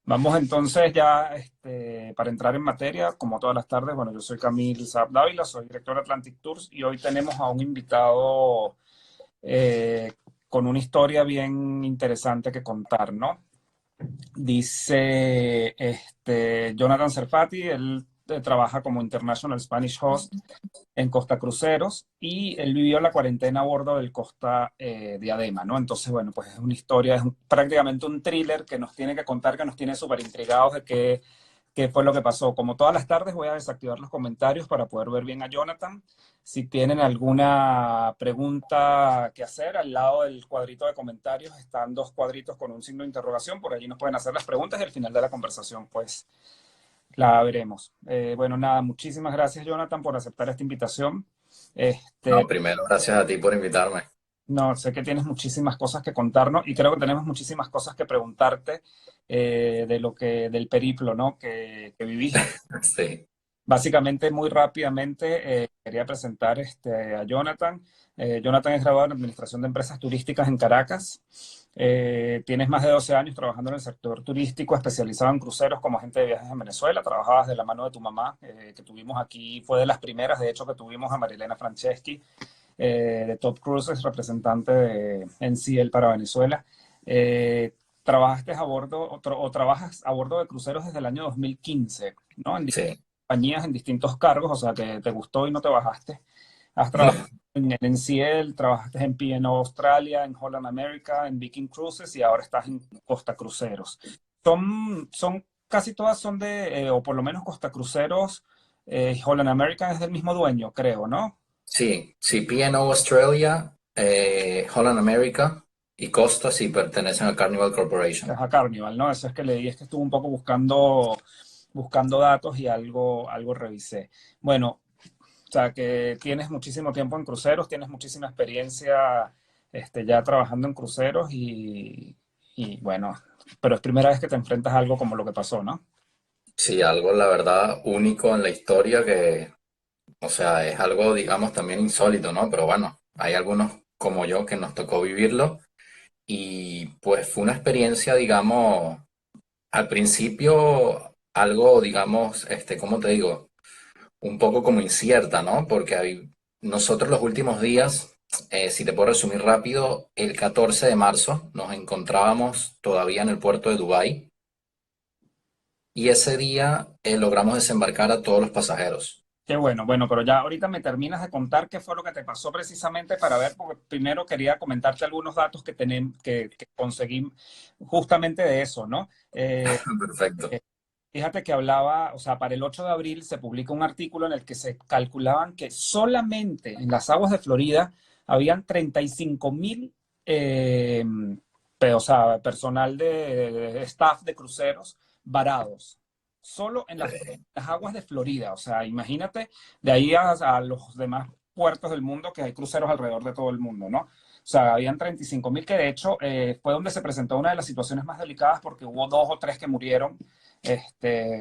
Vamos entonces ya para entrar en materia, como todas las tardes. Bueno, yo soy Camil Saab Dávila, soy director de Atlantic Tours y hoy tenemos a un invitado eh, con una historia bien interesante que contar, ¿no? Dice Jonathan Serfati, él trabaja como International Spanish Host en Costa Cruceros y él vivió la cuarentena a bordo del Costa Diadema, ¿no? Entonces, bueno, pues es una historia, prácticamente un thriller que nos tiene que contar, que nos tiene súper intrigados de qué fue lo que pasó. Como todas las tardes voy a desactivar los comentarios para poder ver bien a Jonathan. Si tienen alguna pregunta que hacer, al lado del cuadrito de comentarios están dos cuadritos con un signo de interrogación, por allí nos pueden hacer las preguntas y al final de la conversación, pues la veremos. Bueno, nada, muchísimas gracias, Jonathan, por aceptar esta invitación. No, primero, gracias a ti por invitarme. No, sé que tienes muchísimas cosas que contarnos y creo que tenemos muchísimas cosas que preguntarte del periplo, ¿no? que viviste. Sí, Básicamente, muy rápidamente, quería presentar a Jonathan. Jonathan es graduado en Administración de Empresas Turísticas en Caracas. Tienes más de 12 años trabajando en el sector turístico, especializado en cruceros como agente de viajes en Venezuela. Trabajabas de la mano de tu mamá, que tuvimos aquí, fue de las primeras, de hecho, que tuvimos a Marilena Franceschi, de Top Cruises, representante de NCL para Venezuela. Trabajaste a bordo, o trabajas a bordo de cruceros desde el año 2015, ¿no? En sí. compañías, en distintos cargos, o sea que te gustó y no te bajaste. Has trabajado en el NCL, trabajaste en P&O Australia, en Holland America, en Viking Cruises y ahora estás en Costa Cruceros. Casi todas son o por lo menos Costa Cruceros, Holland America es del mismo dueño, creo, ¿no? Sí, sí, P&O Australia, Holland America y Costa sí pertenecen a Carnival Es Corporation. a Carnival, ¿no? Eso es que leí, es que estuve un poco buscando datos y algo revisé. Bueno, o sea, que tienes muchísimo tiempo en cruceros, tienes muchísima experiencia ya trabajando en cruceros y bueno, pero es primera vez que te enfrentas a algo como lo que pasó, ¿no? Sí, algo, la verdad, único en la historia que, o sea, es algo, digamos, también insólito, ¿no? Pero bueno, hay algunos como yo que nos tocó vivirlo y pues fue una experiencia, digamos, al principio algo, digamos, ¿cómo te digo? Un poco como incierta, ¿no? Porque nosotros los últimos días, si te puedo resumir rápido, el 14 de marzo nos encontrábamos todavía en el puerto de Dubái y ese día logramos desembarcar a todos los pasajeros. Qué bueno, bueno, pero ya ahorita me terminas de contar qué fue lo que te pasó precisamente para ver, porque primero quería comentarte algunos datos que conseguí justamente de eso, ¿no? Perfecto. Fíjate que hablaba, o sea, para el 8 de abril se publica un artículo en el que se calculaban que solamente en las aguas de Florida habían 35.000, o sea, personal de staff de cruceros varados, solo en las aguas de Florida. O sea, imagínate de ahí a los demás puertos del mundo, que hay cruceros alrededor de todo el mundo, ¿no? O sea, habían 35.000 que de hecho fue donde se presentó una de las situaciones más delicadas porque hubo dos o tres que murieron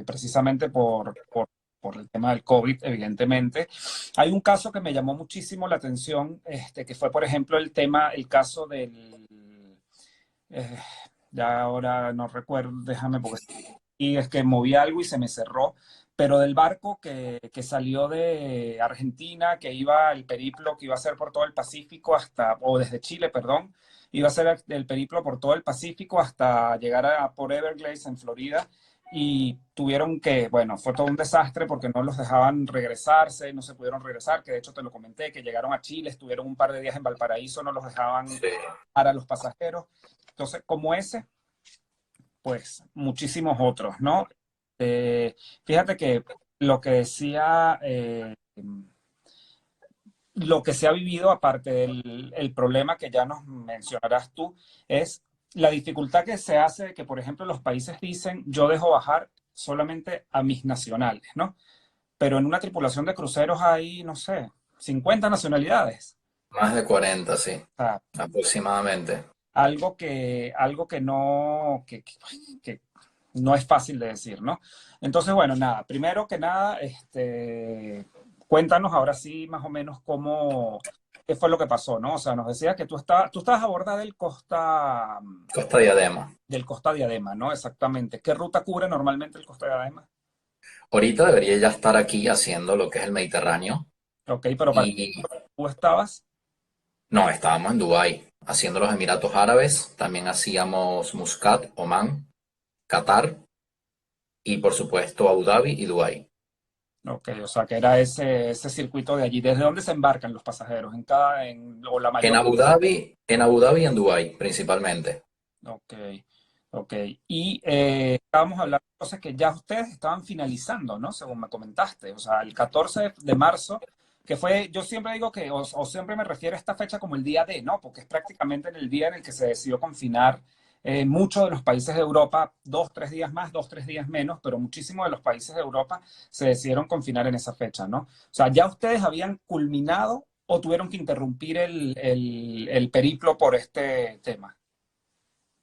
precisamente por el tema del COVID, evidentemente. Hay un caso que me llamó muchísimo la atención, que fue, por ejemplo, el caso eh, ya ahora no recuerdo, déjame, porque y es que moví algo y se me cerró, pero del barco que salió de Argentina, que iba el periplo, que iba a ser por todo el Pacífico hasta, o desde Chile, perdón, iba a ser el periplo por todo el Pacífico hasta llegar por Everglades en Florida. Y tuvieron que, bueno, fue todo un desastre porque no los dejaban regresarse, no se pudieron regresar, que de hecho te lo comenté, que llegaron a Chile, estuvieron un par de días en Valparaíso, no los dejaban Sí. para los pasajeros. Entonces, como ese, pues muchísimos otros, ¿no? Eh, Fíjate que lo que decía, lo que se ha vivido, aparte del el problema que ya nos mencionarás tú, es la dificultad que se hace de que, por ejemplo, los países dicen, yo dejo bajar solamente a mis nacionales, ¿no? Pero en una tripulación de cruceros hay, no sé, 50 nacionalidades. Más de 40, sí, O sea, aproximadamente. algo que no, que no es fácil de decir, ¿no? Entonces, bueno, nada, primero que nada, cuéntanos ahora sí más o menos qué fue lo que pasó, ¿no? O sea, nos decías que tú estabas a bordo Costa Diadema. del Costa Diadema, ¿no? Exactamente. ¿Qué ruta cubre normalmente el Costa Diadema? Ahorita debería ya estar aquí haciendo lo que es el Mediterráneo Ok, pero para y tú estabas, no, estábamos en Dubái haciendo los Emiratos Árabes, también hacíamos Muscat, Omán, Qatar y por supuesto Abu Dhabi y Dubái. ok, o sea, que era ese circuito de allí. ¿Desde dónde se embarcan los pasajeros? O la En mayor. Abu Dhabi, y en Dubái principalmente. Ok, ok. Y estábamos hablando entonces que ya ustedes estaban finalizando, ¿no? Según me comentaste. O sea, el 14 de marzo, que fue, yo siempre digo que, o siempre me refiero a esta fecha como el día D, ¿no? Porque es prácticamente en el día en el que se decidió confinar muchos de los países de Europa, 2, 3 días más, 2, 3 días menos, pero muchísimos de los países de Europa se decidieron confinar en esa fecha, ¿no? O sea, ya ustedes habían culminado o tuvieron que interrumpir el periplo por este tema.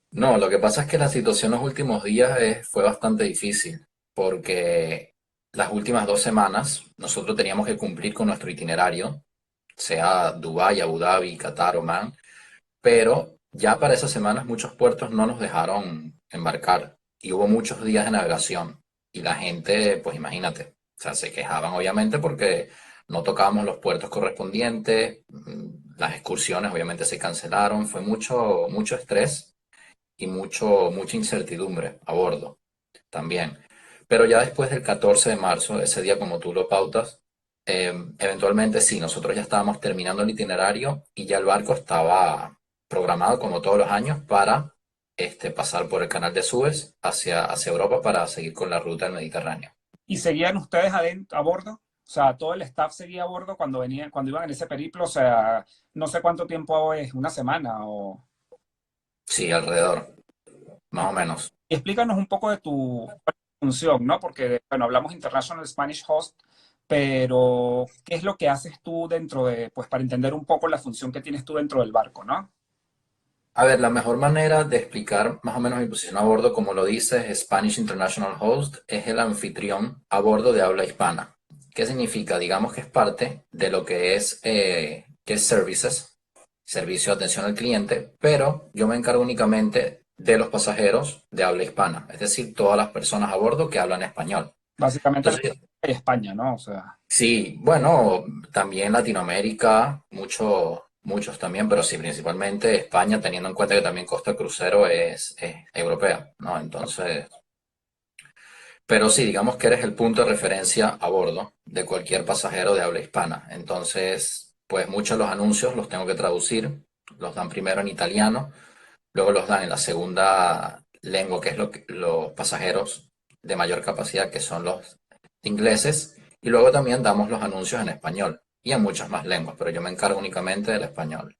No, lo que pasa es que la situación los últimos días fue bastante difícil porque las últimas 2 semanas nosotros teníamos que cumplir con nuestro itinerario, sea Dubái, Abu Dhabi, Qatar, Omán, pero ya para esas semanas muchos puertos no nos dejaron embarcar y hubo muchos días de navegación y la gente, pues imagínate, o sea, se quejaban obviamente porque no tocábamos los puertos correspondientes, las excursiones obviamente se cancelaron, fue mucho, mucho estrés y mucha incertidumbre a bordo también. Pero ya después del 14 de marzo, ese día como tú lo pautas, eventualmente sí, nosotros ya estábamos terminando el itinerario y ya el barco estaba programado como todos los años para pasar por el canal de Suez hacia Europa para seguir con la ruta del Mediterráneo. ¿Y seguían ustedes adentro, a bordo? O sea, todo el staff seguía a bordo cuando iban en ese periplo. O sea, no sé cuánto tiempo es, una semana o... Sí, alrededor, Y más o menos. explícanos un poco de tu función, ¿no? Porque, bueno, hablamos International Spanish Host, pero ¿qué es lo que haces tú dentro pues para entender un poco la función que tienes tú dentro del barco, ¿no? A ver, la mejor manera de explicar más o menos mi posición a bordo, como lo dices, Spanish International Host, es el anfitrión a bordo de habla hispana. ¿Qué significa? Digamos que es parte de lo que es services, servicio de atención al cliente, pero yo me encargo únicamente de los pasajeros de habla hispana, es decir, todas las personas a bordo que hablan español. Básicamente Entonces, España, ¿no? O sea, sí, bueno, también Latinoamérica, muchos también, pero sí, principalmente España, teniendo en cuenta que también Costa Crucero es europea, ¿no? Entonces, pero sí, digamos que eres el punto de referencia a bordo de cualquier pasajero de habla hispana. Entonces, pues muchos de los anuncios los tengo que traducir, los dan primero en italiano, luego los dan en la segunda lengua, que es los pasajeros de mayor capacidad, que son los ingleses, y luego también damos los anuncios en español y en muchas más lenguas, pero yo me encargo únicamente del español.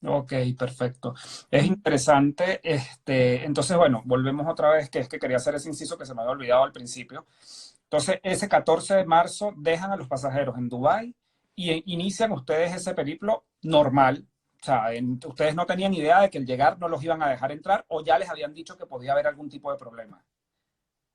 ok, perfecto. Es interesante. Entonces, bueno, volvemos otra vez, que es que quería hacer ese inciso que se me había olvidado al principio. Entonces, ese 14 de marzo dejan a los pasajeros en Dubái y inician ustedes ese periplo normal. O sea, ustedes no tenían idea de que al llegar no los iban a dejar entrar o ya les habían dicho que podía haber algún tipo de problema.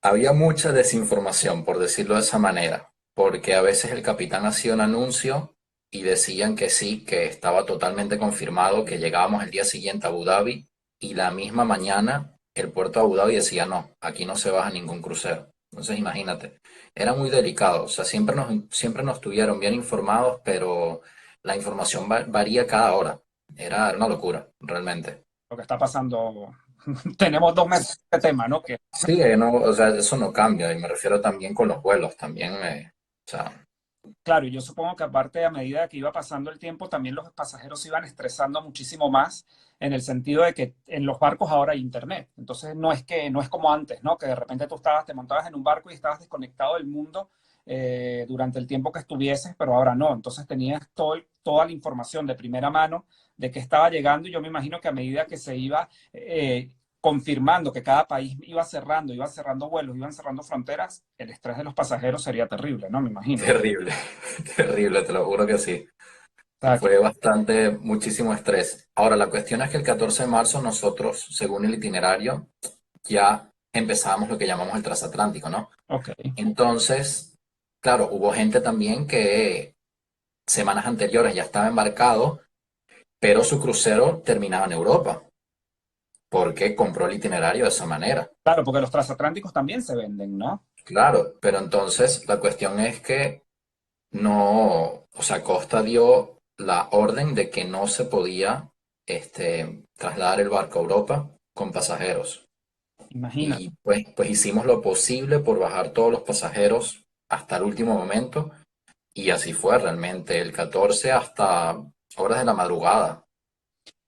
Había mucha desinformación, por decirlo de esa manera, porque a veces el capitán hacía un anuncio y decían que sí, que estaba totalmente confirmado, que llegábamos el día siguiente a Abu Dhabi y la misma mañana el puerto de Abu Dhabi decía no, aquí no se baja ningún crucero. Entonces imagínate, era muy delicado, o sea, siempre nos tuvieron bien informados, pero la información varía cada hora. Era una locura, realmente. Lo que está pasando, tenemos 2 meses de tema, ¿no? Que Sí, no, o sea, eso no cambia, y me refiero también con los vuelos, también, o sea, claro, yo supongo que aparte a medida que iba pasando el tiempo, también los pasajeros se iban estresando muchísimo más en el sentido de que en los barcos ahora hay internet. Entonces no es como antes, ¿no? Que de repente te montabas en un barco y estabas desconectado del mundo durante el tiempo que estuvieses, pero ahora no. Entonces tenías toda la información de primera mano de que estaba llegando y yo me imagino que a medida que se iba confirmando que cada país iba cerrando vuelos, iban cerrando fronteras, el estrés de los pasajeros sería terrible, ¿no? Me imagino. terrible, terrible, te lo juro que sí. O sea, Fue bastante, muchísimo estrés. Ahora, la cuestión es que el 14 de marzo nosotros, según el itinerario, ya empezábamos lo que llamamos el transatlántico, ¿no? Ok. Entonces, claro, hubo gente también que semanas anteriores ya estaba embarcado, pero su crucero terminaba en Europa, porque compró el itinerario de esa manera. Claro, porque los transatlánticos también se venden, ¿no? Claro, pero entonces la cuestión es que no, o sea, Costa dio la orden de que no se podía trasladar el barco a Europa con pasajeros. Imagínate. Y pues hicimos lo posible por bajar todos los pasajeros hasta el último momento. Y así fue realmente, el 14 hasta horas de la madrugada.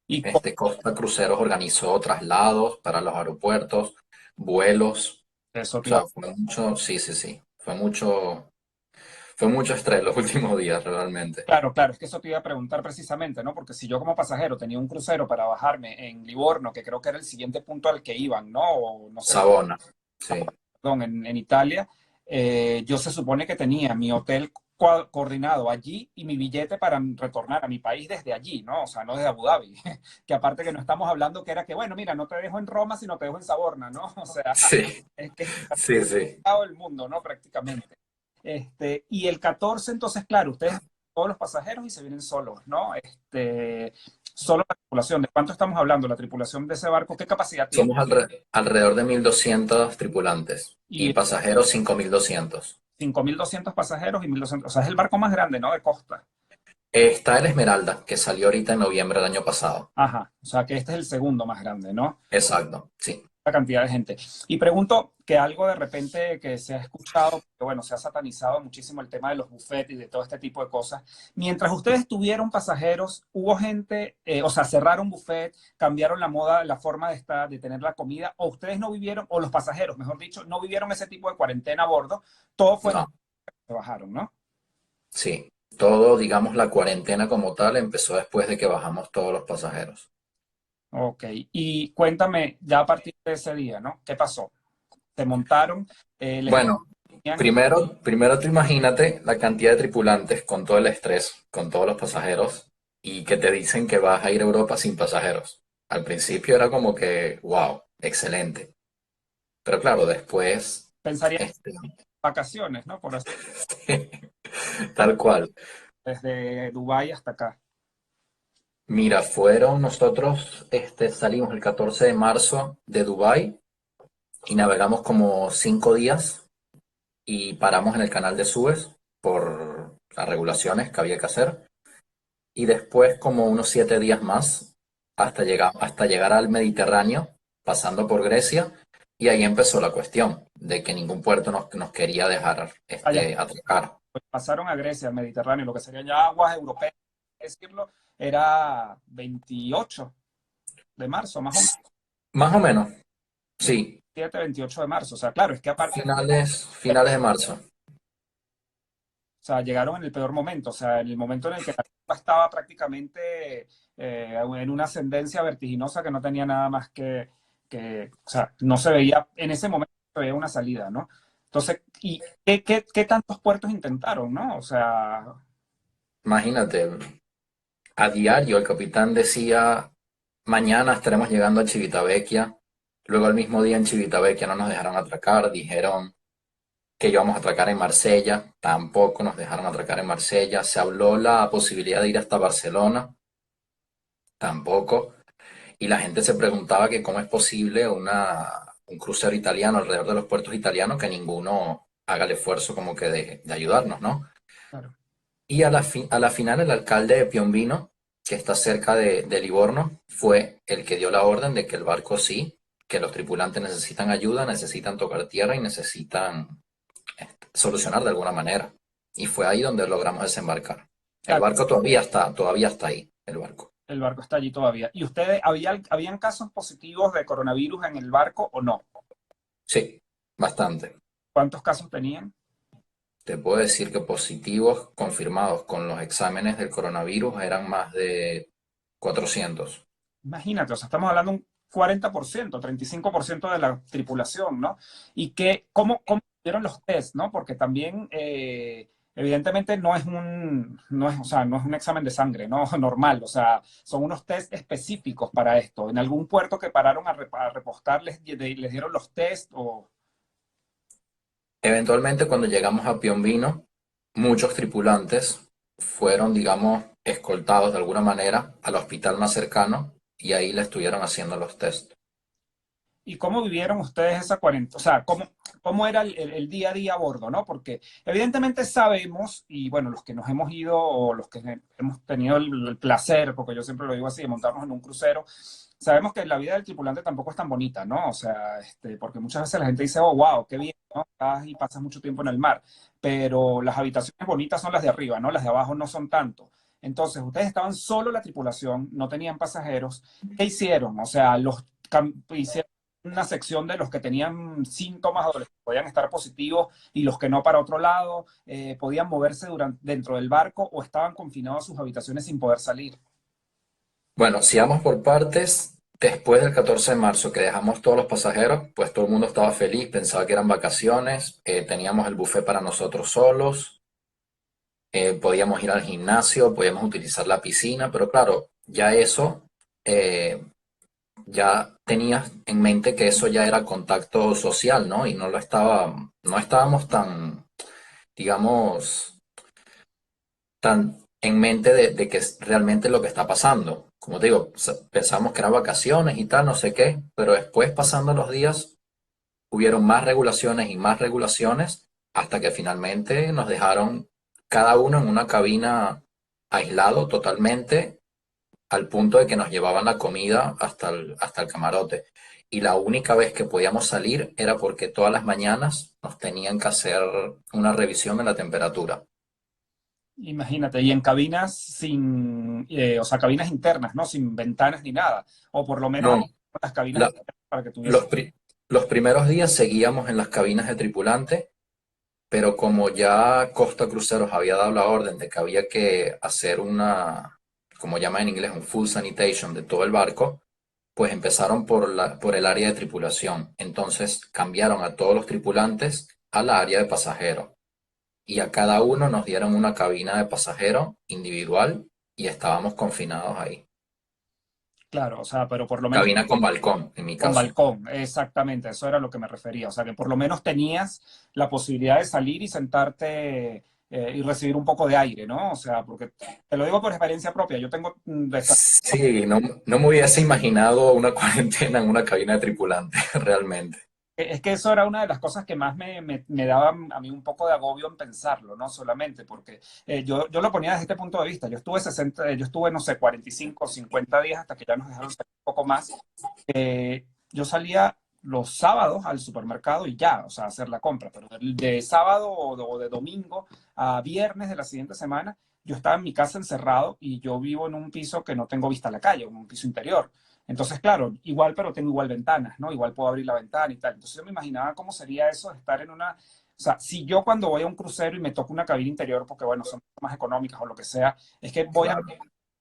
Y Costa Cruceros organizó traslados para los aeropuertos, vuelos. eso O te iba sea, fue mucho, sí, sí, sí. Fue mucho estrés los últimos días realmente. Claro, claro, es que eso te iba a preguntar precisamente, ¿no? Porque si yo como pasajero tenía un crucero para bajarme en Livorno, que creo que era el siguiente punto al que iban, ¿no? O no sé, Sabona, sí. perdón, en Italia, yo se supone que tenía mi hotel coordinado allí y mi billete para retornar a mi país desde allí, ¿no? O sea, no desde Abu Dhabi. Que aparte que no estamos hablando que era que, bueno, mira, no te dejo en Roma, sino te dejo en Saborna, ¿no? O sea, Sí, es que es sí, sí. todo el mundo, ¿no? Prácticamente. Y el 14 entonces, claro, ustedes todos los pasajeros y se vienen solos, ¿no? Solo la tripulación. ¿De cuánto estamos hablando? La tripulación de ese barco, ¿qué capacidad tiene? Somos alrededor de 1.200 tripulantes y Y pasajeros 5.200. 5.200 pasajeros y 1.200, o sea, es el barco más grande, ¿no? De costa. Está el Esmeralda, que salió ahorita en noviembre del año pasado. Ajá, o sea, que este es el segundo más grande, ¿no? Exacto, sí. La cantidad de gente. Y pregunto que algo de repente que se ha escuchado, que bueno, se ha satanizado muchísimo el tema de los buffets y de todo este tipo de cosas. Mientras ustedes tuvieron pasajeros, hubo gente, o sea, cerraron buffet, cambiaron la moda, la forma de estar, de tener la comida, o ustedes no vivieron, o los pasajeros, mejor dicho, no vivieron ese tipo de cuarentena a bordo, todo fue No, se bajaron, ¿no? sí. Todo, digamos, la cuarentena como tal empezó después de que bajamos todos los pasajeros. Ok, y cuéntame ya a partir de ese día, ¿no? ¿Qué pasó? ¿Se montaron? ¿Les Bueno, decían? primero tú imagínate la cantidad de tripulantes con todo el estrés, con todos los pasajeros, y que te dicen que vas a ir a Europa sin pasajeros. Al principio era como que, wow, excelente. Pero claro, después, Pensarían este, vacaciones, ¿no? Por así, tal cual. desde Dubái hasta acá. Mira, nosotros salimos el 14 de marzo de Dubái y navegamos como 5 días y paramos en el canal de Suez por las regulaciones que había que hacer. Y después como unos 7 días más hasta llegar al Mediterráneo, pasando por Grecia, y ahí empezó la cuestión de que ningún puerto nos quería dejar Allá atracar. pues, pasaron a Grecia, al Mediterráneo, lo que serían ya aguas europeas, decirlo, era 28 de marzo, más o menos, Más o menos, sí, 27, 28 de marzo. O sea, claro, es que aparte, finales de marzo. o sea, llegaron en el peor momento, o sea, en el momento en el que la curva estaba prácticamente en una ascendencia vertiginosa que no tenía nada más o sea, no se veía, en ese momento no se veía una salida, ¿no? Entonces, ¿y qué tantos puertos intentaron, no? O sea, Imagínate, a diario el capitán decía, mañana estaremos llegando a Civitavecchia. Luego el mismo día en Civitavecchia no nos dejaron atracar, dijeron que íbamos a atracar en Marsella, tampoco nos dejaron atracar en Marsella. Se habló la posibilidad de ir hasta Barcelona, tampoco. Y la gente se preguntaba que cómo es posible un crucero italiano alrededor de los puertos italianos que ninguno haga el esfuerzo como que de ayudarnos, ¿no? claro. Y a la final el alcalde de Piombino, que está cerca de Livorno, fue el que dio la orden de que el barco sí, que los tripulantes necesitan ayuda, necesitan tocar tierra y necesitan solucionar de alguna manera. Y fue ahí donde logramos desembarcar. El Claro, barco todavía está ahí, el barco. el barco está allí todavía. ¿Y ustedes, habían casos positivos de coronavirus en el barco o no? Sí, bastante. ¿Cuántos casos tenían? Te puedo decir que positivos confirmados con los exámenes del coronavirus eran más de 400. Imagínate, o sea, estamos hablando de un 40%, 35% de la tripulación, ¿no? ¿Y cómo hicieron los test, no? Porque también evidentemente o sea, no es un examen de sangre, ¿no? Normal, o sea, son unos test específicos para esto. ¿En algún puerto que pararon a repostar les dieron los test o...? Eventualmente, cuando llegamos a Piombino, muchos tripulantes fueron, digamos, escoltados de alguna manera al hospital más cercano y ahí le estuvieron haciendo los test. ¿Y cómo vivieron ustedes esa cuarentena? O sea, ¿cómo era el día a día a bordo, ¿no? Porque evidentemente sabemos, y bueno, los que nos hemos ido o los que hemos tenido el placer, porque yo siempre lo digo así, de montarnos en un crucero, sabemos que la vida del tripulante tampoco es tan bonita, ¿no? O sea, porque muchas veces la gente dice, oh, wow, qué bien, ¿no? Vas y pasas mucho tiempo en el mar, pero las habitaciones bonitas son las de arriba, ¿no? Las de abajo no son tanto. Entonces, ustedes estaban solo la tripulación, no tenían pasajeros. ¿Qué hicieron? O sea, hicieron una sección de los que tenían síntomas o los que podían estar positivos y los que no para otro lado, podían moverse dentro del barco o estaban confinados a sus habitaciones sin poder salir. Bueno, si vamos por partes, después del 14 de marzo que dejamos todos los pasajeros, pues todo el mundo estaba feliz, pensaba que eran vacaciones, teníamos el buffet para nosotros solos, podíamos ir al gimnasio, podíamos utilizar la piscina, pero claro, ya eso, eh, ya tenías en mente que eso ya era contacto social, ¿no? Y no estábamos tan, digamos, tan en mente de que es realmente lo que está pasando. Como te digo, pensamos que eran vacaciones y tal, no sé qué, pero después pasando los días, hubieron más regulaciones, hasta que finalmente nos dejaron cada uno en una cabina aislado totalmente, al punto de que nos llevaban la comida hasta el camarote. Y la única vez que podíamos salir era porque todas las mañanas nos tenían que hacer una revisión de la temperatura. Imagínate, y en cabinas o sea, cabinas internas, ¿no? Sin ventanas ni nada. O por lo menos No, las cabinas la- internas para que tuviese. los, los primeros días seguíamos en las cabinas de tripulante, pero como ya Costa Cruceros había dado la orden de que había que hacer como llama en inglés, un full sanitation de todo el barco, pues empezaron por el área de tripulación. Entonces cambiaron a todos los tripulantes a la área de pasajeros. Y a cada uno nos dieron una cabina de pasajero individual y estábamos confinados ahí. Claro, o sea, pero por lo menos Cabina con balcón, en mi con caso. balcón, exactamente, eso era lo que me refería. O sea, que por lo menos tenías la posibilidad de salir y sentarte y recibir un poco de aire, ¿no? O sea, porque te lo digo por experiencia propia, yo tengo Sí, no, no me hubiese imaginado una cuarentena en una cabina de tripulante, realmente. es que eso era una de las cosas que más me daba a mí un poco de agobio en pensarlo, no solamente, porque yo lo ponía desde este punto de vista. Yo estuve, no sé, 45 o 50 días hasta que ya nos dejaron salir un poco más. Yo salía los sábados al supermercado y ya, o sea, hacer la compra, pero de sábado o de domingo a viernes de la siguiente semana, yo estaba en mi casa encerrado y yo vivo en un piso que no tengo vista a la calle, en un piso interior. Entonces, claro, igual, pero tengo igual ventanas, ¿no? Igual puedo abrir la ventana y tal. Entonces yo me imaginaba cómo sería eso de estar en una... O sea, si yo cuando voy a un crucero y me toca una cabina interior, porque bueno, son más económicas o lo que sea, es que voy Claro.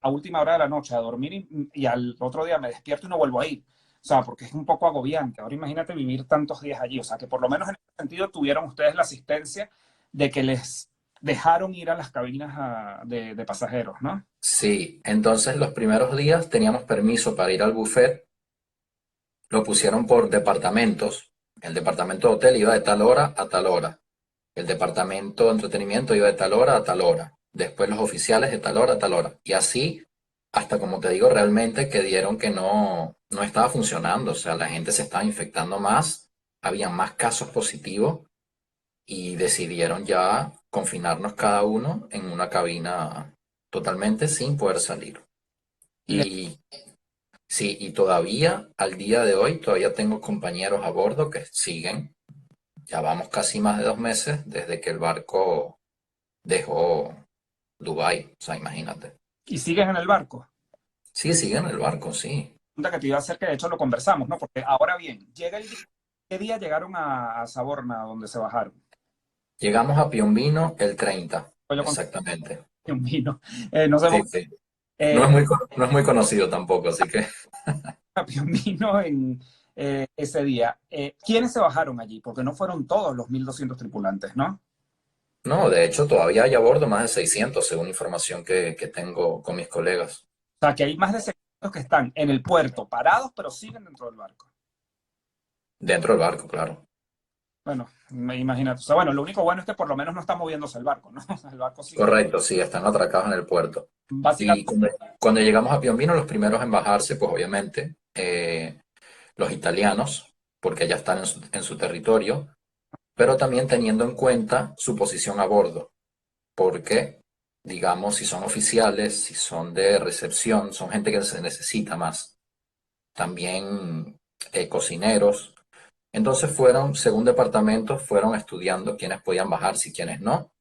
a última hora de la noche a dormir y al otro día me despierto y no vuelvo a ir. O sea, porque es un poco agobiante. Ahora imagínate vivir tantos días allí. O sea, que por lo menos en ese sentido tuvieron ustedes la asistencia de que les dejaron ir a las cabinas de pasajeros, ¿no? Sí, entonces los primeros días teníamos permiso para ir al buffet, lo pusieron por departamentos. El departamento de hotel iba de tal hora a tal hora. El departamento de entretenimiento iba de tal hora a tal hora. Después los oficiales de tal hora a tal hora. Y así, hasta como te digo, realmente que dieron que no estaba funcionando. O sea, la gente se estaba infectando más, había más casos positivos y decidieron ya confinarnos cada uno en una cabina totalmente sin poder salir. Le- Y sí, y todavía, al día de hoy, todavía tengo compañeros a bordo que siguen. Ya vamos casi más de 2 meses desde que el barco dejó Dubái. O sea, imagínate. y sigues en el barco. Sí, siguen el barco, sí. Pregunta que te iba a hacer, que de hecho lo conversamos, ¿no? Porque ahora bien, llega el día, ¿qué día llegaron a Saborna, donde se bajaron? Llegamos a Piombino el 30, Pues yo conté exactamente. un vino. No sé, Sí, sí. eh, No es muy conocido tampoco, así que a Piombino en ese día. ¿Quiénes se bajaron allí? Porque no fueron todos los 1.200 tripulantes, ¿no? No, de hecho, todavía hay a bordo más de 600, según información que tengo con mis colegas. O sea, que hay más de 600 que están en el puerto, parados, pero siguen dentro del barco. Dentro del barco, claro. Bueno, imagínate. O sea, bueno, lo único bueno es que por lo menos no está moviéndose el barco, ¿no? O sea, el barco sigue. Correcto, sí, están atracados en el puerto. Y Básicamente, cuando llegamos a Piombino, los primeros en bajarse, pues obviamente, los italianos, porque ya están en su territorio, pero también teniendo en cuenta su posición a bordo, porque, digamos, si son oficiales, si son de recepción, son gente que se necesita más. También cocineros. Entonces fueron, según departamentos, fueron estudiando quiénes podían bajarse y quiénes no.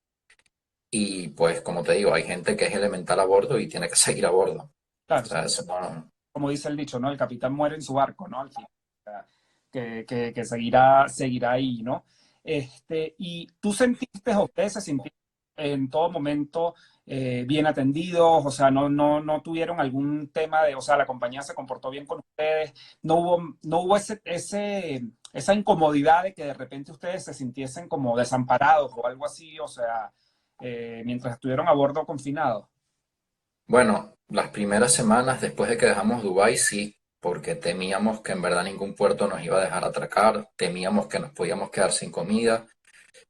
Y pues, como te digo, hay gente que es elemental a bordo y tiene que seguir a bordo. O claro, sea, eso no... como dice el dicho, ¿no? El capitán muere en su barco, ¿no? Al final, o sea, que seguirá ahí, ¿no? Y tú sentiste, o ustedes se sintieron en todo momento bien atendidos, o sea, no tuvieron algún tema de, o sea, la compañía se comportó bien con ustedes, no hubo esa incomodidad de que de repente ustedes se sintiesen como desamparados o algo así, o sea, mientras estuvieron a bordo confinados. Bueno, las primeras semanas después de que dejamos Dubái, sí, porque temíamos que en verdad ningún puerto nos iba a dejar atracar, temíamos que nos podíamos quedar sin comida,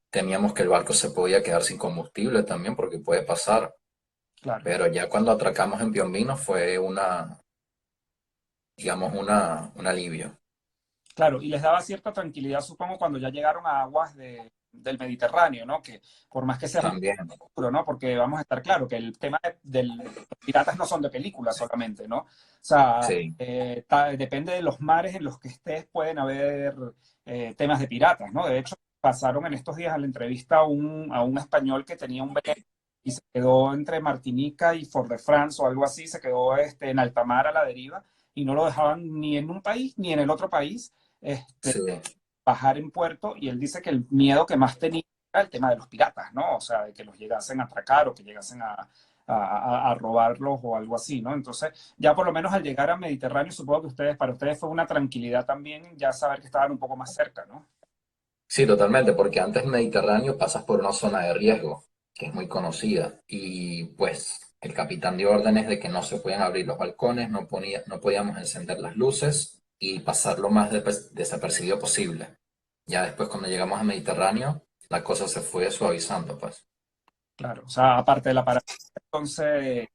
temíamos que el barco se podía quedar sin combustible también, porque puede pasar. Claro. Pero ya cuando atracamos en Piombino fue digamos, un alivio. Claro, y les daba cierta tranquilidad, supongo, cuando ya llegaron a aguas del Mediterráneo, ¿no? Que por más que sea un También, futuro, ¿no? Porque vamos a estar claro que el tema los piratas no son de películas solamente, ¿no? O sea, sí, depende de los mares en los que estés, pueden haber temas de piratas, ¿no? De hecho, pasaron en estos días a la entrevista a un español que tenía un velero y se quedó entre Martinica y Fort-de-France o algo así, se quedó en alta mar a la deriva y no lo dejaban ni en un país ni en el otro país este, sí. bajar en puerto y él dice que el miedo que más tenía era el tema de los piratas, ¿no? O sea, de que los llegasen a atracar o que llegasen a robarlos o algo así, ¿no? Entonces, ya por lo menos al llegar a Mediterráneo, supongo que para ustedes fue una tranquilidad también ya saber que estaban un poco más cerca, ¿no? Sí, totalmente, porque antes del Mediterráneo pasas por una zona de riesgo, que es muy conocida, y pues el capitán dio órdenes de que no se podían abrir los balcones, no podíamos encender las luces y pasar lo más desapercibido posible. Ya después cuando llegamos al Mediterráneo, la cosa se fue suavizando, pues. Claro, o sea, aparte de la parada, entonces,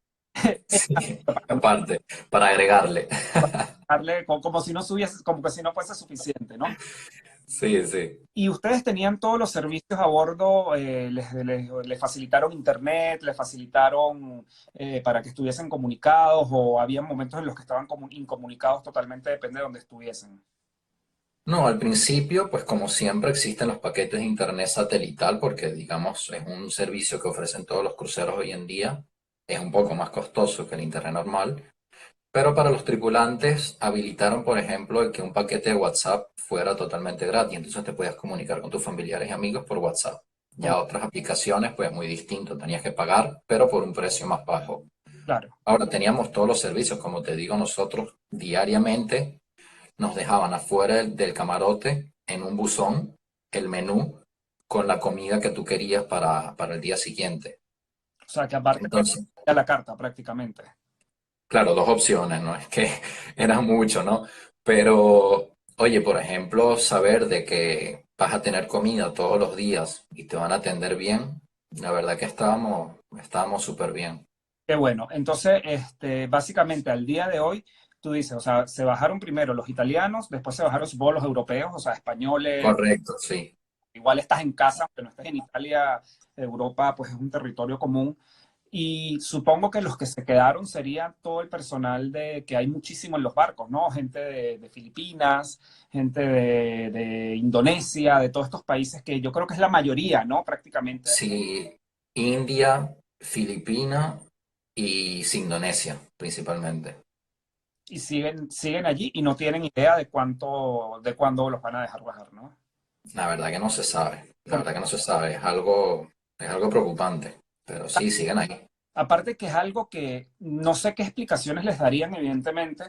Sí, aparte, para agregarle. darle como si no subiese, como que si no fuese suficiente, ¿no? Sí, sí. ¿Y ustedes tenían todos los servicios a bordo? ¿Les facilitaron internet? ¿Les facilitaron para que estuviesen comunicados? ¿O había momentos en los que estaban como incomunicados totalmente? Depende de donde estuviesen. No, al principio, pues como siempre existen los paquetes de internet satelital porque digamos es un servicio que ofrecen todos los cruceros hoy en día. Es un poco más costoso que el internet normal, pero para los tripulantes habilitaron, por ejemplo, el que un paquete de WhatsApp fuera totalmente gratis, entonces te podías comunicar con tus familiares y amigos por WhatsApp. Oh, Ya otras aplicaciones, pues muy distinto, tenías que pagar, pero por un precio más bajo. claro. Ahora teníamos todos los servicios, como te digo, nosotros diariamente nos dejaban afuera del camarote en un buzón el menú con la comida que tú querías para el día siguiente. O sea, que aparte Entonces, ya la carta prácticamente. claro, dos opciones, no es que era mucho, ¿no? Pero, oye, por ejemplo, saber de que vas a tener comida todos los días y te van a atender bien, la verdad que estábamos súper bien. Qué bueno. Entonces, básicamente al día de hoy, tú dices, o sea, se bajaron primero los italianos, después se bajaron, supongo, los europeos, o sea, españoles. Correcto, sí. Igual estás en casa, aunque no estés en Italia, Europa, pues es un territorio común. Y supongo que los que se quedaron serían todo el personal que hay muchísimo en los barcos, ¿no? Gente de Filipinas, gente de Indonesia, de todos estos países que yo creo que es la mayoría, ¿no? Prácticamente. Sí, India, Filipinas y Indonesia, principalmente. Y siguen allí y no tienen idea de cuándo los van a dejar bajar, ¿no? La verdad que no se sabe, la Como verdad que no se sabe, es algo preocupante, pero sí, siguen ahí. Aparte que es algo que no sé qué explicaciones les darían, evidentemente,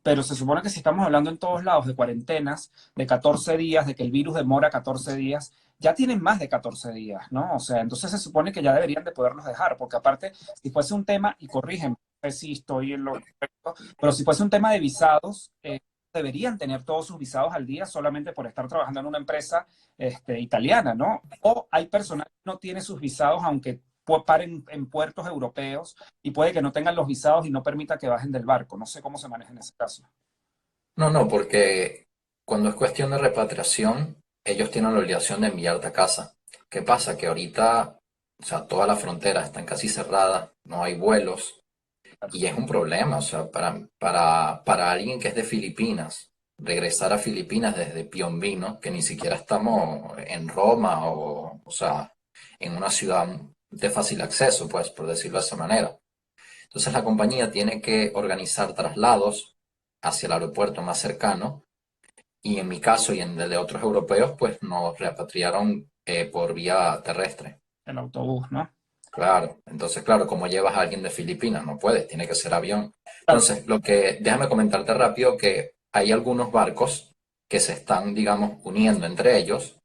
pero se supone que si estamos hablando en todos lados de cuarentenas, de 14 días, de que el virus demora 14 días, ya tienen más de 14 días, ¿no? O sea, entonces se supone que ya deberían de poderlos dejar, porque aparte, si fuese un tema, y corrígeme, no sé si estoy en lo correcto, pero si fuese un tema de visados, deberían tener todos sus visados al día solamente por estar trabajando en una empresa italiana, ¿no? O hay personas que no tienen sus visados, aunque paren en puertos europeos y puede que no tengan los visados y no permita que bajen del barco. No sé cómo se maneja en ese caso. No, no, porque cuando es cuestión de repatriación, ellos tienen la obligación de enviarte a casa. ¿Qué pasa? Que ahorita, o sea, todas las fronteras están casi cerradas, no hay vuelos y es un problema, o sea, para alguien que es de Filipinas, regresar a Filipinas desde Piombino, que ni siquiera estamos en Roma o sea, en una ciudad de fácil acceso, pues, por decirlo de esa manera. Entonces la compañía tiene que organizar traslados hacia el aeropuerto más cercano y en mi caso y en el de otros europeos, pues nos repatriaron por vía terrestre. El autobús, ¿no? Claro, entonces claro, ¿cómo llevas a alguien de Filipinas? No puedes, tiene que ser avión. Claro, Entonces, déjame comentarte rápido que hay algunos barcos que se están, digamos, uniendo entre ellos,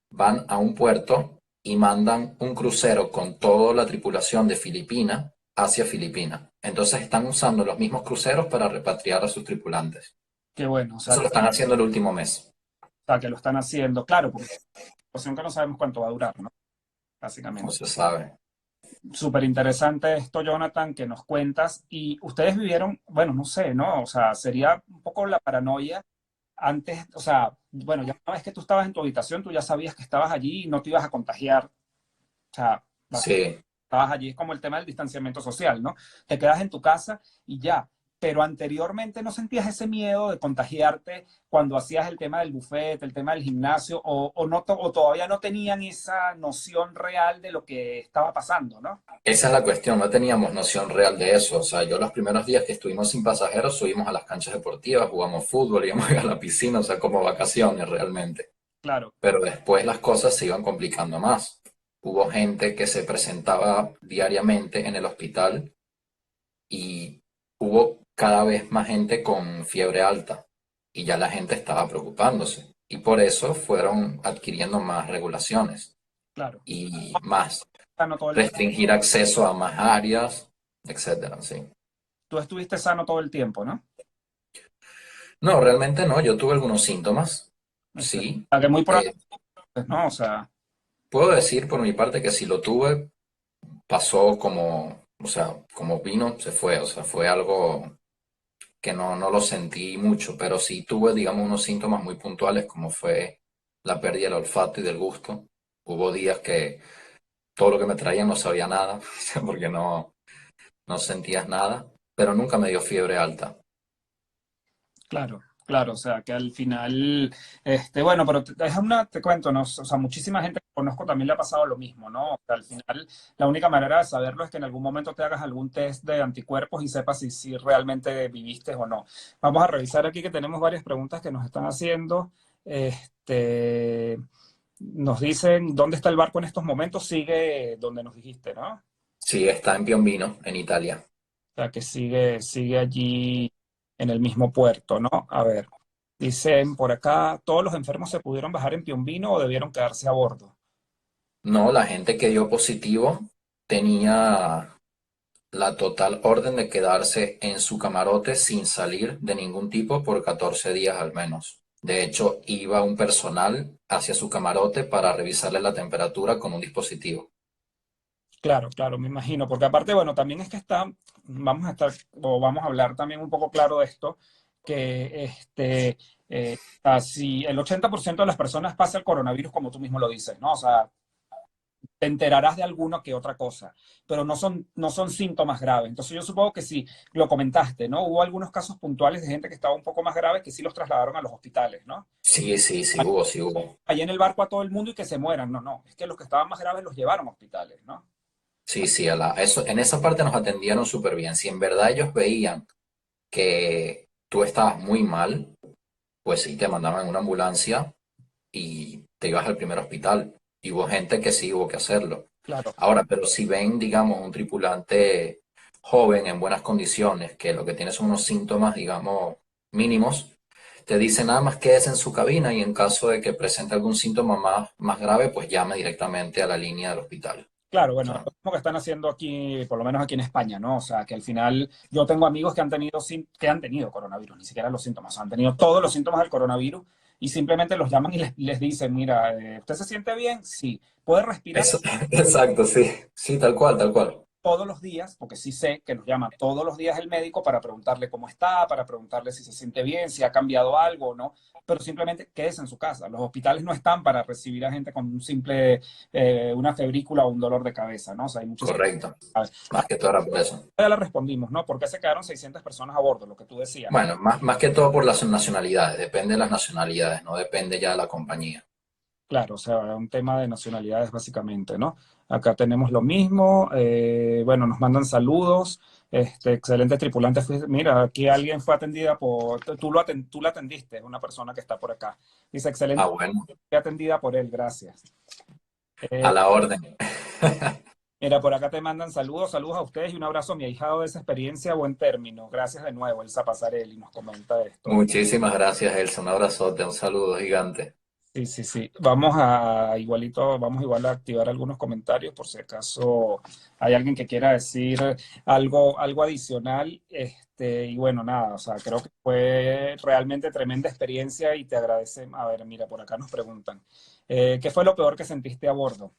van a un puerto y mandan un crucero con toda la tripulación de Filipinas hacia Filipinas. Entonces están usando los mismos cruceros para repatriar a sus tripulantes. qué bueno. Eso lo están haciendo el último mes. O sea, que lo están haciendo, claro, porque es una situación que no sabemos cuánto va a durar, ¿no? No Básicamente. se sabe. Súper interesante esto, Jonathan, que nos cuentas. Y ustedes vivieron, bueno, no sé, ¿no? O sea, sería un poco la paranoia antes, o sea, bueno, ya una vez que tú estabas en tu habitación, tú ya sabías que estabas allí y no te ibas a contagiar. O sea, Sí, estabas allí, es como el tema del distanciamiento social, ¿no? Te quedas en tu casa y ya. Pero anteriormente no sentías ese miedo de contagiarte cuando hacías el tema del buffet, el tema del gimnasio, o todavía no tenían esa noción real de lo que estaba pasando, ¿no? esa es la cuestión. No teníamos noción real de eso. O sea, yo los primeros días que estuvimos sin pasajeros subimos a las canchas deportivas, jugamos fútbol, íbamos a la piscina, o sea, como vacaciones realmente. Claro, Pero después las cosas se iban complicando más. Hubo gente que se presentaba diariamente en el hospital y hubo cada vez más gente con fiebre alta y ya la gente estaba preocupándose y por eso fueron adquiriendo más regulaciones claro. y más Sano todo el tiempo. restringir acceso a más áreas, etcétera, sí. Tú estuviste sano todo el tiempo, ¿no? No, realmente no, yo tuve algunos síntomas, Este, sí. que muy por Eh, antes, ¿no? O sea, puedo decir por mi parte que si lo tuve, pasó como, o sea, como vino, se fue, o sea, fue algo que no lo sentí mucho, pero sí tuve, digamos, unos síntomas muy puntuales como fue la pérdida del olfato y del gusto. Hubo días que todo lo que me traían no sabía nada, porque no sentías nada, pero nunca me dio fiebre alta. claro, claro, o sea, que al final, bueno, pero es te cuento, ¿no? O sea, muchísima gente que conozco también le ha pasado lo mismo, ¿no? O sea, al final, la única manera de saberlo es que en algún momento te hagas algún test de anticuerpos y sepas si realmente viviste o no. Vamos a revisar aquí que tenemos varias preguntas que nos están haciendo. Nos dicen, ¿dónde está el barco en estos momentos? Sigue donde nos dijiste, ¿no? O Sí, está en Piombino, en Italia. sea, que sigue allí en el mismo puerto, ¿no? A ver. Dicen por acá, ¿todos los enfermos se pudieron bajar en Piombino o debieron quedarse a bordo? No, la gente que dio positivo tenía la total orden de quedarse en su camarote sin salir de ningún tipo por 14 días al menos. De hecho, iba un personal hacia su camarote para revisarle la temperatura con un dispositivo. Claro, claro, me imagino, porque aparte, bueno, también es que vamos a estar, o vamos a hablar también un poco claro de esto, que si el 80% de las personas pasa el coronavirus, como tú mismo lo dices, ¿no? O sea, te enterarás de alguno que otra cosa, pero no son síntomas graves. Entonces yo supongo que sí, lo comentaste, ¿no? Hubo algunos casos puntuales de gente que estaba un poco más grave que sí los trasladaron a los hospitales, ¿no? Sí, sí, sí hubo, sí hubo. Allí en el barco a todo el mundo y que se mueran. No, no, es que los que estaban más graves los llevaron a hospitales, ¿no? Sí, sí, en esa parte nos atendieron súper bien. Si en verdad ellos veían que tú estabas muy mal, pues sí, te mandaban en una ambulancia y te ibas al primer hospital. Y hubo gente que sí hubo que hacerlo. claro, Ahora, pero si ven, digamos, un tripulante joven en buenas condiciones, que lo que tiene son unos síntomas, digamos, mínimos, te dice nada más quédese en su cabina y en caso de que presente algún síntoma más grave, pues llame directamente a la línea del hospital. claro, O bueno, es sea, lo mismo que están haciendo aquí, por lo menos aquí en España, ¿no? O sea, que al final yo tengo amigos que han tenido, que han tenido coronavirus, ni siquiera los síntomas, o sea, han tenido todos los síntomas del coronavirus y simplemente los llaman y les dicen, mira, ¿usted se siente bien? Sí. ¿Puede respirar? eso, exacto, sí, sí, tal cual, tal cual. Todos los días, porque sí sé que nos llama todos los días el médico para preguntarle cómo está, para preguntarle si se siente bien, si ha cambiado algo o no, pero simplemente quédese en su casa. Los hospitales no están para recibir a gente con un simple, una febrícula o un dolor de cabeza, ¿no? O sea, hay muchísimas... Correcto. Más que todo era por eso. Ya la respondimos, ¿no? ¿Por qué se quedaron 600 personas a bordo? Lo que tú decías, ¿no? Bueno, más que todo por las nacionalidades, depende de las nacionalidades, no depende ya de la compañía. Claro, o sea, un tema de nacionalidades básicamente, ¿no? Acá tenemos lo mismo, bueno, nos mandan saludos, excelente tripulante. Mira, aquí alguien fue atendida por, tú la atendiste, es una persona que está por acá. Dice, Ah, excelente, bueno, fue atendida por él, gracias. a Eh, la orden. Mira, por acá te mandan saludos, saludos a ustedes y un abrazo a mi ahijado de esa experiencia, buen término. Gracias de nuevo, Elsa Pasarelli nos comenta esto. Muchísimas gracias, Elsa. Un abrazote, un saludo gigante. Sí, sí, sí. Vamos a igualito, vamos igual a activar algunos comentarios por si acaso hay alguien que quiera decir algo adicional. Y bueno, nada, o sea, creo que fue realmente tremenda experiencia y te agradecemos. A ver, mira, por acá nos preguntan, ¿qué fue lo peor que sentiste a bordo?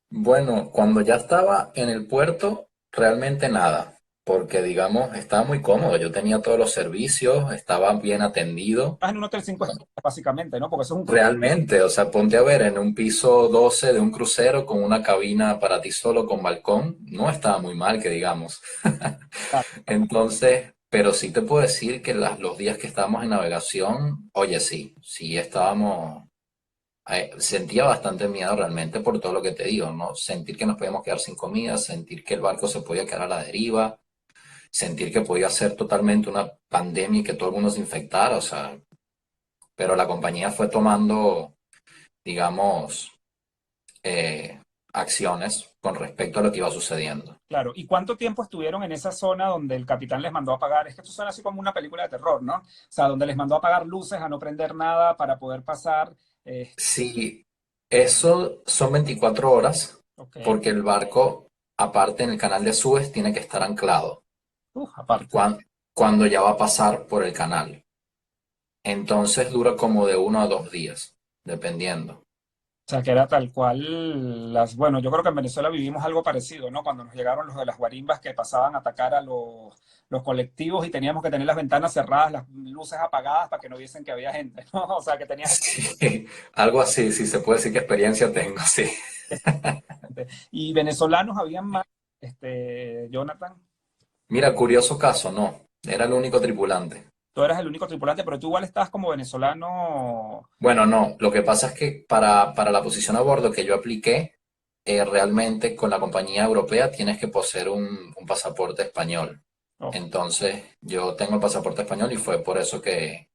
Bueno, cuando ya estaba en el puerto, realmente nada, porque digamos, estaba muy cómodo. Yo tenía todos los servicios, estaba bien atendido. Estás en un hotel 5 estrellas, básicamente, ¿no? Porque eso es un crucero. Realmente, o sea, ponte a ver, en un piso 12 de un crucero con una cabina para ti solo con balcón, no estaba muy mal, que digamos. Entonces, pero sí te puedo decir que los días que estábamos en navegación, oye, sí estábamos, sentía bastante miedo realmente por todo lo que te digo, ¿no? Sentir que nos podíamos quedar sin comida, sentir que el barco se podía quedar a la deriva, sentir que podía ser totalmente una pandemia y que todo el mundo se infectara, o sea, pero la compañía fue tomando, digamos, acciones con respecto a lo que iba sucediendo. Claro. ¿Y cuánto tiempo estuvieron en esa zona donde el capitán les mandó a apagar? Es que esto suena así como una película de terror, ¿no? O sea, donde les mandó a apagar luces, a no prender nada para poder pasar. Sí, eso son 24 horas, Ok. porque el barco, aparte en el canal de Suez, tiene que estar anclado Aparte. cuando ya va a pasar por el canal. Entonces dura como de 1 a 2 días, dependiendo. O sea, que era tal cual bueno, yo creo que en Venezuela vivimos algo parecido, ¿no? Cuando nos llegaron los de las guarimbas que pasaban a atacar a los colectivos y teníamos que tener las ventanas cerradas, las luces apagadas para que no viesen que había gente, ¿no? O sea, que tenías Sí, algo así, sí se puede decir que experiencia tengo, sí. gente. Y venezolanos habían más, Jonathan. Mira, curioso caso, no, era el único tripulante. Tú eras el único tripulante, pero tú igual estabas como venezolano. Bueno, no, lo que pasa es que para la posición a bordo que yo apliqué, realmente con la compañía europea tienes que poseer un pasaporte español. Oh, Entonces, yo tengo el pasaporte español y fue por eso que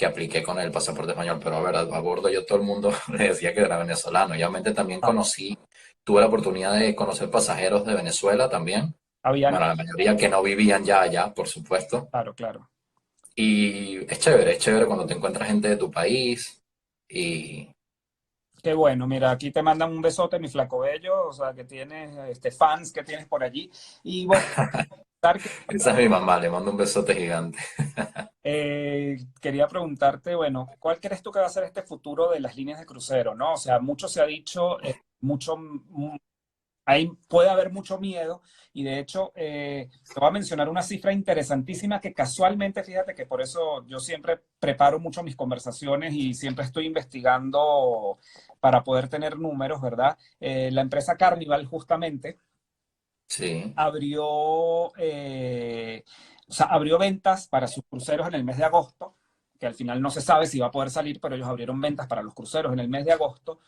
apliqué con el pasaporte español. Pero a ver, a bordo yo todo el mundo le decía que era venezolano. Y obviamente también ah, tuve la oportunidad de conocer pasajeros de Venezuela también. habían, Bueno, la mayoría que no vivían ya allá, por supuesto. claro, claro. Y es chévere cuando te encuentras gente de tu país y Qué bueno, mira, aquí te mandan un besote, mi flaco bello, o sea, que tienes fans que tienes por allí. Y bueno, esa es mi mamá, le mando un besote gigante. quería preguntarte, bueno, ¿cuál crees tú que va a ser este futuro de las líneas de crucero, no? O sea, mucho se ha dicho, ahí puede haber mucho miedo y de hecho te voy a mencionar una cifra interesantísima que casualmente, fíjate que por eso yo siempre preparo mucho mis conversaciones y siempre estoy investigando para poder tener números, ¿verdad? La empresa Carnival justamente Sí, o sea, abrió ventas para sus cruceros en el mes de agosto, que al final no se sabe si va a poder salir, pero ellos abrieron ventas para los cruceros en el mes de agosto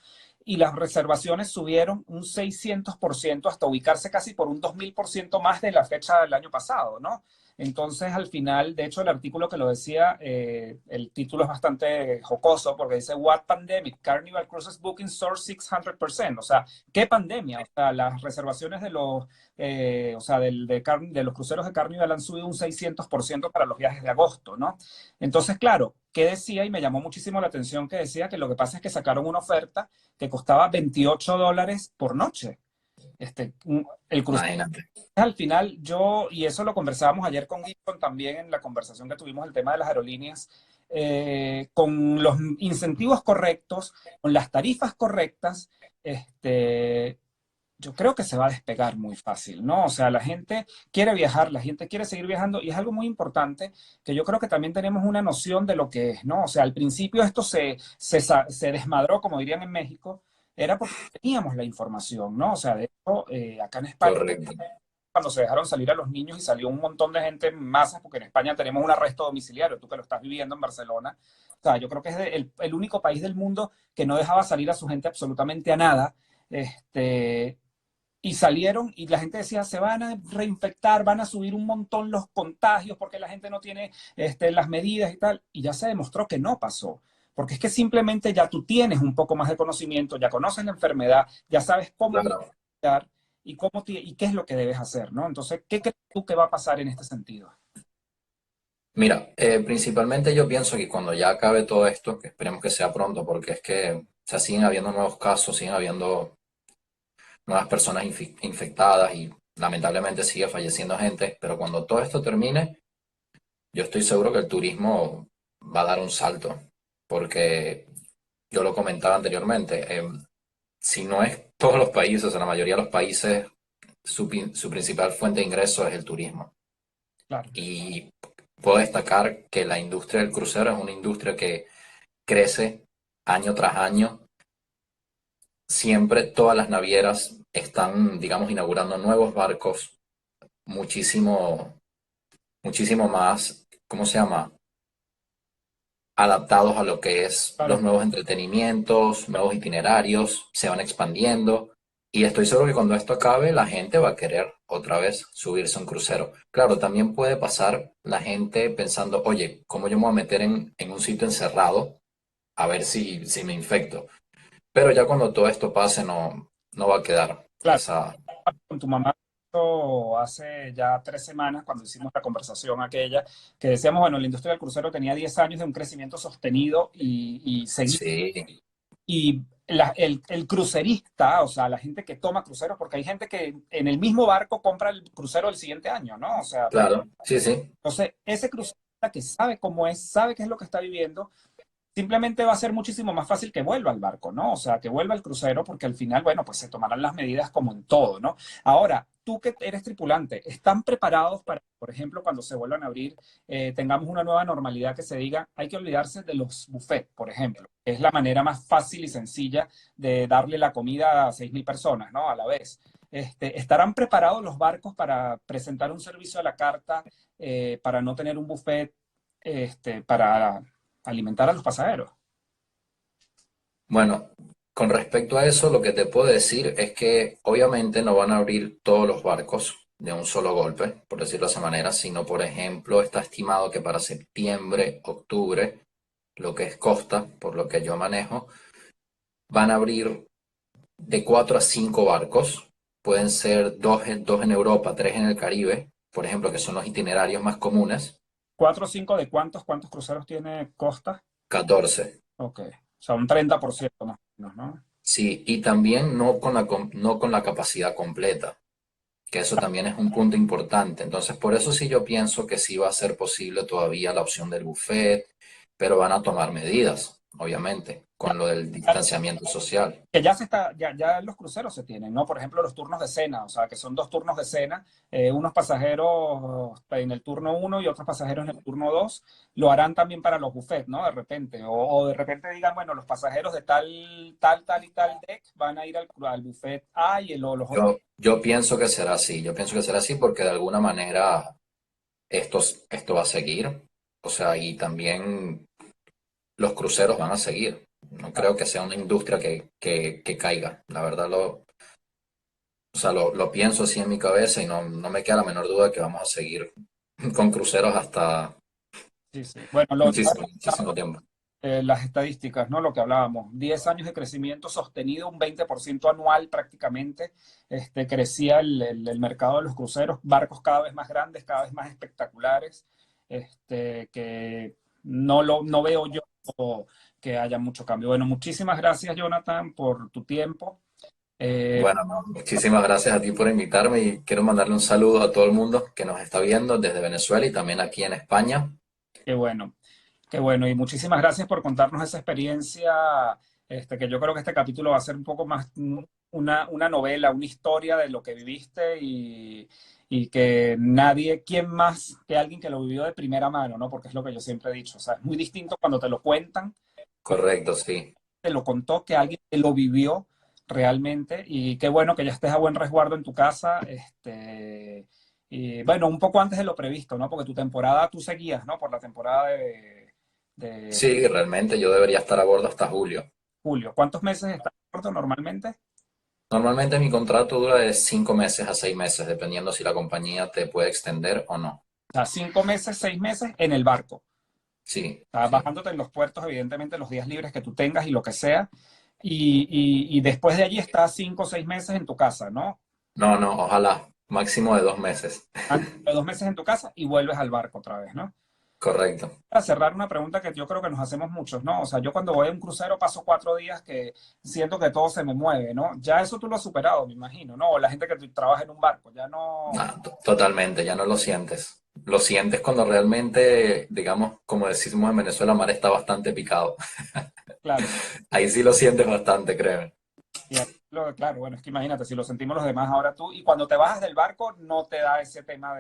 y las reservaciones subieron un 600% hasta ubicarse casi por un 2000% más de la fecha del año pasado, ¿no? Entonces, al final, de hecho, el artículo que lo decía, el título es bastante jocoso porque dice, What pandemic? Carnival Cruises booking soared 600%. O sea, ¿qué pandemia? O sea, las reservaciones de los, o sea, de los cruceros de Carnival han subido un 600% para los viajes de agosto, ¿no? Entonces, claro, ¿qué decía? Y me llamó muchísimo la atención que decía que lo que pasa es que sacaron una oferta que costaba $28 por noche. El crucero Imagínate. al final yo, y eso lo conversábamos ayer con Gibson también en la conversación que tuvimos, el tema de las aerolíneas, con los incentivos correctos, con las tarifas correctas, yo creo que se va a despegar muy fácil, ¿no? O sea, la gente quiere viajar, la gente quiere seguir viajando y es algo muy importante que yo creo que también tenemos una noción de lo que es, ¿no? O sea, al principio esto se desmadró, como dirían en México, era porque teníamos la información, ¿no? O sea, de hecho, acá en España Correcto. cuando se dejaron salir a los niños y salió un montón de gente en masas, porque en España tenemos un arresto domiciliario, tú que lo estás viviendo en Barcelona. O sea, yo creo que es el único país del mundo que no dejaba salir a su gente absolutamente a nada. Y salieron y la gente decía, se van a reinfectar, van a subir un montón los contagios porque la gente no tiene las medidas y tal. Y ya se demostró que no pasó. Porque es que simplemente ya tú tienes un poco más de conocimiento, ya conoces la enfermedad, ya sabes cómo Claro. mitigar y, y qué es lo que debes hacer, ¿no? Entonces, ¿qué crees tú que va a pasar en este sentido? Mira, principalmente yo pienso que cuando ya acabe todo esto, que esperemos que sea pronto, porque es que o sea, siguen habiendo nuevos casos, siguen habiendo nuevas personas infectadas y lamentablemente sigue falleciendo gente, pero cuando todo esto termine, yo estoy seguro que el turismo va a dar un salto, porque yo lo comentaba anteriormente, si no es todos los países, o sea, la mayoría de los países, su principal fuente de ingreso es el turismo. Claro, Y puedo destacar que la industria del crucero es una industria que crece año tras año. Siempre todas las navieras están, digamos, inaugurando nuevos barcos, muchísimo, muchísimo más, ¿cómo se llama? Adaptados a lo que es claro. los nuevos entretenimientos, nuevos itinerarios, se van expandiendo. Y estoy seguro que cuando esto acabe, la gente va a querer otra vez subirse a un crucero. Claro, también puede pasar la gente pensando, oye, ¿cómo yo me voy a meter en un sitio encerrado a ver si me infecto? Pero ya cuando todo esto pase, no va a quedar Claro, esa... con tu mamá hace ya 3 semanas, cuando hicimos la conversación aquella, que decíamos, bueno, la industria del crucero tenía 10 años de un crecimiento sostenido y seguido. Sí, Y el crucerista, o sea, la gente que toma cruceros, porque hay gente que en el mismo barco compra el crucero del siguiente año, ¿no? O sea, claro, sí, sí. entonces ese crucerista que sabe cómo es, sabe qué es lo que está viviendo, simplemente va a ser muchísimo más fácil que vuelva al barco, ¿no? O sea, que vuelva al crucero porque al final, bueno, pues se tomarán las medidas como en todo, ¿no? Ahora, tú que eres tripulante, ¿están preparados para, por ejemplo, cuando se vuelvan a abrir, tengamos una nueva normalidad que se diga, hay que olvidarse de los buffets, por ejemplo? Es la manera más fácil y sencilla de darle la comida a 6.000 personas, ¿no? A la vez. ¿Estarán preparados los barcos para presentar un servicio a la carta, para no tener un buffet, para alimentar a los pasajeros? Bueno, con respecto a eso, lo que te puedo decir es que obviamente no van a abrir todos los barcos de un solo golpe, por decirlo de esa manera, sino, por ejemplo, está estimado que para septiembre, octubre, lo que es costa, por lo que yo manejo, van a abrir de 4 a 5 barcos. Pueden ser dos en Europa, tres en el Caribe, por ejemplo, que son los itinerarios más comunes. 4 o 5 de cuántos cruceros tiene Costa. 14. Ok. O sea, un 30% más o menos, ¿no? Sí, y también no con la capacidad completa, que eso también es un punto importante. Entonces, por eso sí yo pienso que sí va a ser posible todavía la opción del buffet, pero van a tomar medidas, obviamente, Ya, con lo del distanciamiento social. que ya se está, ya los cruceros se tienen, ¿no? Por ejemplo, los turnos de cena, o sea, que son 2 turnos de cena, unos pasajeros en el turno uno y otros pasajeros en el turno 2, lo harán también para los buffets, ¿no? De repente, o de repente digan, bueno, los pasajeros de tal y tal deck van a ir al buffet A y los otros. Yo pienso que será así, yo pienso que será así porque de alguna manera esto va a seguir, o sea, y también los cruceros van a seguir. No creo que sea una industria que caiga. La verdad, o sea, lo pienso así en mi cabeza y no me queda la menor duda que vamos a seguir con cruceros hasta Sí, sí. Bueno, muchísimo, muchísimo tiempo. las estadísticas, ¿no? Lo que hablábamos, 10 años de crecimiento sostenido, un 20% anual prácticamente, crecía el mercado de los cruceros, barcos cada vez más grandes, cada vez más espectaculares, que no veo yo que haya mucho cambio. Bueno, muchísimas gracias, Jonathan, por tu tiempo. Eh, Bueno, no, muchísimas gracias a ti por invitarme y quiero mandarle un saludo a todo el mundo que nos está viendo desde Venezuela y también aquí en España. Qué bueno. Qué bueno, y muchísimas gracias por contarnos esa experiencia, que yo creo que este capítulo va a ser un poco más una novela, una historia de lo que viviste y que nadie, quién más que alguien que lo vivió de primera mano, ¿no? Porque es lo que yo siempre he dicho, o sea, es muy distinto cuando te lo cuentan, Correcto, sí. te lo contó, que alguien que lo vivió realmente, y qué bueno que ya estés a buen resguardo en tu casa, y bueno, un poco antes de lo previsto, ¿no? Porque tu temporada, tú seguías, ¿no? Por la temporada de Sí, realmente yo debería estar a bordo hasta julio. julio. ¿Cuántos meses está corto normalmente? Normalmente mi contrato dura de 5 meses a 6 meses, dependiendo si la compañía te puede extender o no. O sea, 5 meses, 6 meses en el barco. Sí, O sea, sí. bajándote en los puertos, evidentemente, los días libres que tú tengas y lo que sea. Y después de allí estás 5 o 6 meses en tu casa, ¿no? No, no, ojalá. Máximo de 2 meses. Antes de 2 meses en tu casa y vuelves al barco otra vez, ¿no? Correcto. Para cerrar, una pregunta que yo creo que nos hacemos muchos, ¿no? O sea, yo cuando voy a un crucero paso 4 días que siento que todo se me mueve, ¿no? Ya eso tú lo has superado, me imagino, ¿no? O la gente que trabaja en un barco, ya no. Ah, totalmente, ya no lo sientes. Lo sientes cuando realmente, digamos, como decimos en Venezuela, el mar está bastante picado. Claro. Ahí sí lo sientes bastante, créeme. Y claro, bueno, es que imagínate, si lo sentimos los demás, ahora tú, y cuando te bajas del barco, no te da ese tema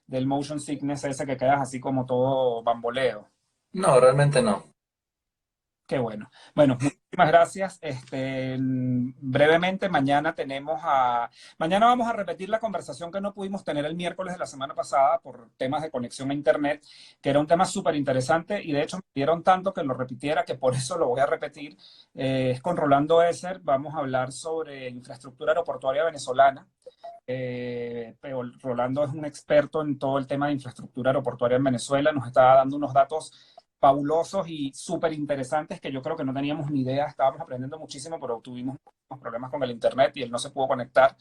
del motion sickness, ese que quedas así como todo bamboleo. No, realmente no. Qué bueno. Bueno, muchísimas gracias. Brevemente, mañana vamos a repetir la conversación que no pudimos tener el miércoles de la semana pasada por temas de conexión a Internet, que era un tema súper interesante y de hecho me dieron tanto que lo repitiera que por eso lo voy a repetir. Es con Rolando Esser. Vamos a hablar sobre infraestructura aeroportuaria venezolana. Pero Rolando es un experto en todo el tema de infraestructura aeroportuaria en Venezuela. Nos está dando unos datos fabulosos y súper interesantes que yo creo que no teníamos ni idea. Estábamos aprendiendo muchísimo, pero tuvimos unos problemas con el internet y él no se pudo conectar.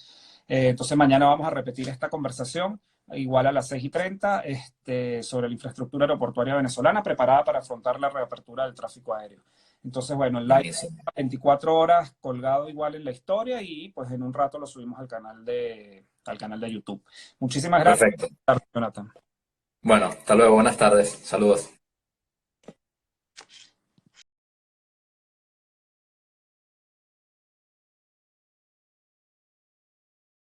Entonces mañana vamos a repetir esta conversación, igual a las 6:30, sobre la infraestructura aeroportuaria venezolana preparada para afrontar la reapertura del tráfico aéreo. Entonces, bueno, el live Buenísimo. 24 horas colgado igual en la historia y pues en un rato lo subimos al canal de YouTube. Muchísimas gracias, Perfecto. Jonathan. Bueno, hasta luego, buenas tardes. Saludos.